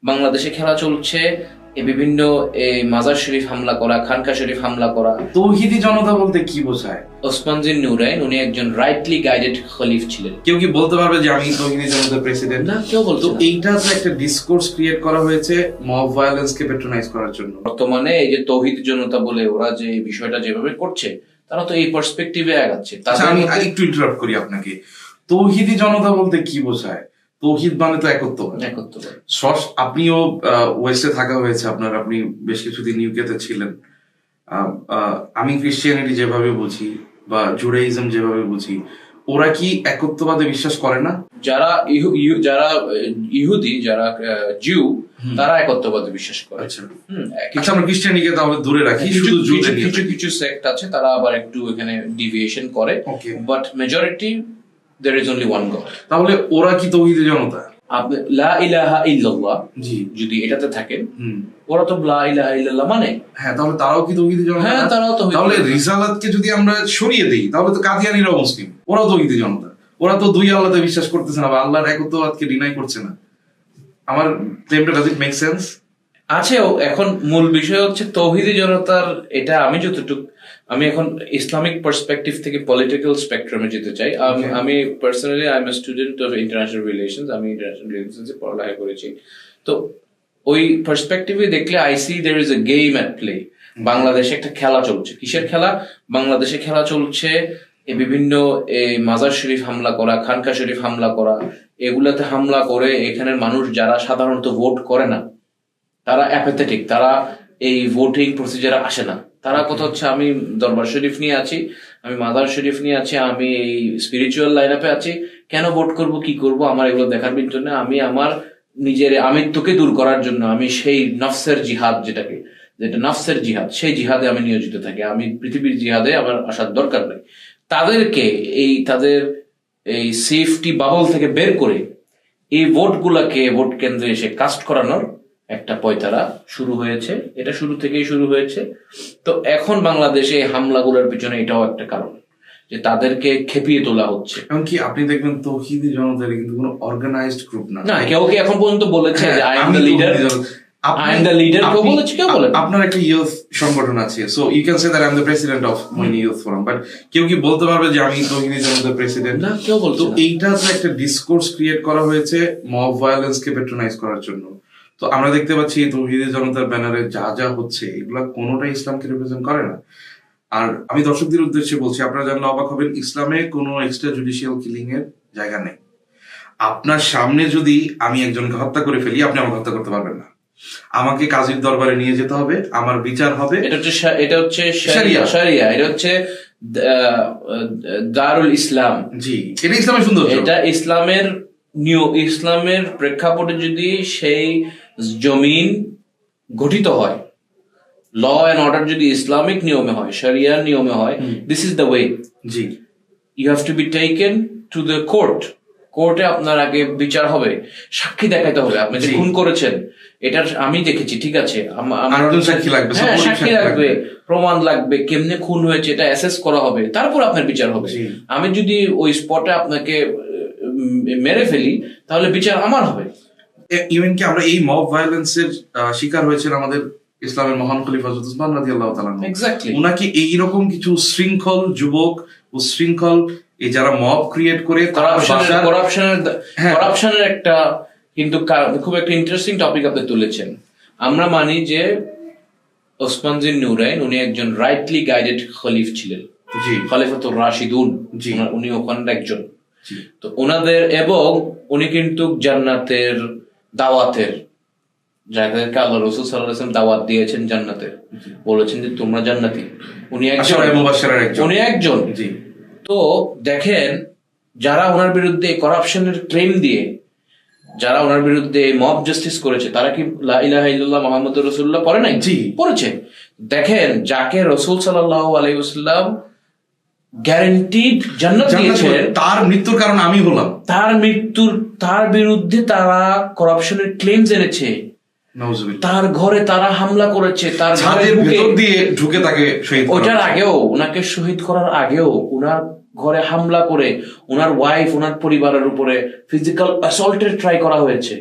বাংলাদেশে খেলা চলছে বিভিন্ন মাজার শরীফ হামলা করা, খানকা শরীফ হামলা করা। তৌহিদি জনতা বলতে কি বোঝায়? ওসমান জিন নুরাইন উনি একজন রাইটলি গাইডেড খলিফ ছিলেন। কেউ কি বলতে পারবে যে আমি তৌহিদি জনতার প্রেসিডেন্ট? না, কেউ বলতো তো এইটা যে একটা ডিসকোর্স ক্রিয়েট করা হয়েছে মব ভায়োলেন্স কে পেট্রোনাইজ করার জন্য। বর্তমানে এই যে তৌহিদ জনতা বলে ওরা যে বিষয়টা যেভাবে করছে, তারা তো এই পার্সপেক্টিভে আগাচ্ছে। আমি একটু ইন্টারাপ্ট করি আপনাকে। তৌহিদি জনতা বলতে কি বোঝায়? তৌহিদ মানে তো একত্ববাদ। আপনিও ওয়েস্টে থাকা হয়েছে আপনার, আপনি বেশ কিছুদিন ইউকেতে ছিলেন। আমি ক্রিশ্চিয়ানিটি যেভাবে বুঝি বা জুডাইজম যেভাবে বুঝি, ওরা কি একত্ববাদে বিশ্বাস করে না? যারা ইহুদি, যারা জিউ, তারা একত্ববাদে বিশ্বাস করে। আচ্ছা, আমরা ক্রিশ্চিয়ানিকে তাহলে দূরে রাখি, শুধু কিছু কিছু সেক্ট আছে তারা আবার একটু এখানে ডিভিয়েশন করে, but majority there is only one God. তাহলে ওরা কি তৌহিদি জনতা? আপনি লা ইলাহা ইল্লাল্লাহ যদি এটাতে থাকেন, ওরা তো লা ইলাহা ইল্লাল্লাহ মানে। হ্যাঁ, তাহলে তারাও কি তৌহিদি জনতা? হ্যাঁ, তারাও তৌহিদি। তাহলে রিসালাতকে যদি আমরা সরিয়ে দেই, তাহলে তো কাদিয়ানীরাও মুসলিম, ওরাও তৌহিদি জনতা। ওরা তো দুই আল্লাহতে বিশ্বাস করতেছে না বা আল্লাহর একত্ববাদকে ডিনাই করছে না। আমার ক্লেমটা ডাজ ইট মেক সেন্স? আছেও। এখন মূল বিষয় হচ্ছে তৌহিদি জনতার, এটা আমি এখন ইসলামিক পার্সপেক্টিভ থেকে পলিটিক্যাল স্পেকট্রামে যেতে চাই। আমি personally I am a student of international relations, আমি ইন্টারন্যাশনাল রিলেশনসে পড়ালেখা করেছি। তো ওই পার্সপেক্টিভে দেখলে I see there is a game at play. বাংলাদেশে একটা খেলা চলছে। কিসের খেলা? বাংলাদেশে খেলা চলছে বিভিন্ন মাজার শরীফ হামলা করা, খানকা শরীফ হামলা করা। এগুলাতে হামলা করে এখানের মানুষ যারা সাধারণত ভোট করে না, তারা অ্যাপাথেটিক, তারা এই ভোটিং প্রসিজারে আসে না। তারা কথা হচ্ছে আমি দরবার শরীফ নিয়ে আছি, আমি মাজার শরীফ নিয়ে আছি, আমি এই স্পিরিচুয়াল লাইন আপে আছি, কেন ভোট করব, কি করব, আমার এগুলো দেখার জন্য, আমি আমার নিজের আমিত্বকে দূর করার জন্য আমি সেই নফসের জিহাদ, যেটা নফসের জিহাদ, সেই জিহাদে আমি নিয়োজিত থাকি। আমি পৃথিবীর জিহাদে আমার আসার দরকার নেই। তাদেরকে তাদের এই সেফটি বাবল থেকে বের করে এই ভোটগুলাকে ভোট কেন্দ্রে এসে কাস্ট করানোর একটা পয়তারা শুরু হয়েছে। এটা শুরু থেকেই শুরু হয়েছে। তো এখন বাংলাদেশে হামলাগুলোর পিছনে এটাও একটা কারণ যে তাদেরকে খেপিয়ে তোলা হচ্ছে। এমনকি আপনি দেখবেন তৌহিদি জনতার কিন্তু কোনো অর্গানাইজড গ্রুপ না। কেউ কি এখন পর্যন্ত বলেছে যে আই এম দ্য লিডার? আপনার একটা ইউথ সংগঠন আছে, so you can say that I am the president of মইনি ইউথ ফোরাম, বাট কেউ কি বলতে পারবে যে আমি তৌহিদি জনতার প্রেসিডেন্ট? না, কেউ বলতো। তো এইটা তো একটা ডিসকোর্স ক্রিয়েট করা হয়েছে মব ভায়োলেন্স কে পেট্রোনাইজ করার জন্য। তো আমরা দেখতে পাচ্ছি তৌহিদি জনতার ব্যানারে যা যা হচ্ছে, এগুলা কোনোটাই ইসলামকে রিপ্রেজেন্ট করে না। আর আমি দর্শকদের উদ্দেশ্যে বলছি, আপনারা জানলে অবাক হবেন, ইসলামে কোনো এক্সট্রা জুডিশিয়াল কিলিং এর জায়গা নেই। আপনার সামনে যদি আমি একজনকে হত্যা করে ফেলি, আপনি আমাকে হত্যা করতে পারবেন না। আমাকে কাজীর দরবারে নিয়ে যেতে হবে, আমার বিচার হবে। এটা হচ্ছে শরিয়া, এটা হচ্ছে দারুল ইসলাম। জি, এটা ইসলামের সুন্দর। এটা ইসলামের প্রেক্ষাপটে যদি সেই জমিন গঠিত হয়, ল এন্ড অর্ডার যদি ইসলামিক নিয়মে হয়, শরিয়ার নিয়মে হয়, দিস ইজ দ্য ওয়ে। জি, you have to be taken to the কোর্টে আপনার আগে বিচার হবে, সাক্ষী দেখাতে হবে আপনি যে খুন করেছেন। এটা আমি দেখেছি, ঠিক আছে, সাক্ষী লাগবে, সাক্ষী লাগবে, প্রমাণ লাগবে, কেমনে খুন হয়েছে এটা অ্যাসেস করা হবে, তারপর আপনার বিচার হবে। আমি যদি ওই স্পটে আপনাকে মেরে ফেলি, তাহলে বিচার আমার হবে। ইভেন কি আমরা এই মব ভায়োলেন্সের শিকার হয়েছিল আমাদের ইসলামের মহান খলিফা হযরত উসমান রাদিয়াল্লাহু তাআলা। এক্স্যাক্টলি, উনাকে এইরকম কিছু শৃঙ্খল যুবক ও শৃঙ্খল যারা মব ক্রিয়েট করে করাপশনের একটা কিন্তু খুব একটা ইন্টারেস্টিং টপিক আপনি তুলেছেন। আমরা মানি যে ওসমান জিন নুরাইন উনি একজন রাইটলি গাইডেড খলিফ ছিলেন, খলিফাতুর রাশিদুন, উনি ওখানে একজন। তো ওনাদের, এবং উনি কিন্তু জান্নাতের দাওয়াতের, যাদেরকে আল্লাহ রাসূল সাল্লাল্লাহু আলাইহি ওয়াসাল্লাম দাওয়াত দিয়েছেন জান্নাতের, বলেছেন যে তোমরা জান্নাতি, উনি একজন। তো দেখেন, যারা ওনার বিরুদ্ধে করাপশনের ক্লেম দিয়ে, যারা ওনার বিরুদ্ধে মব জাস্টিস করেছে, তারা কি লা ইলাহা ইল্লাল্লাহ মুহাম্মাদুর রাসূলুল্লাহ পড়ে নাই? পড়েছে। দেখেন, যাকে রাসূল সাল্লাল্লাহু আলাইহি ওয়াসাল্লাম গ্যারান্টিড জান্নাত দিয়েছেন, তার মৃত্যুর কারণ আমি হলাম, তার বিরুদ্ধে তারা করাপশনের ক্লেম জেনেছে, তার ঘরে তারা হামলা করেছে, তার ঘরের ভেতর দিয়ে ঢুকে তাকে শহীদ, ওটার আগেও, ওনাকে শহীদ করার আগেও ওনার ঘরে হামলা করে ওনার ওয়াইফ, ওনার পরিবারের উপরে ফিজিক্যাল অ্যাসল্টের ট্রাই করা হয়েছে।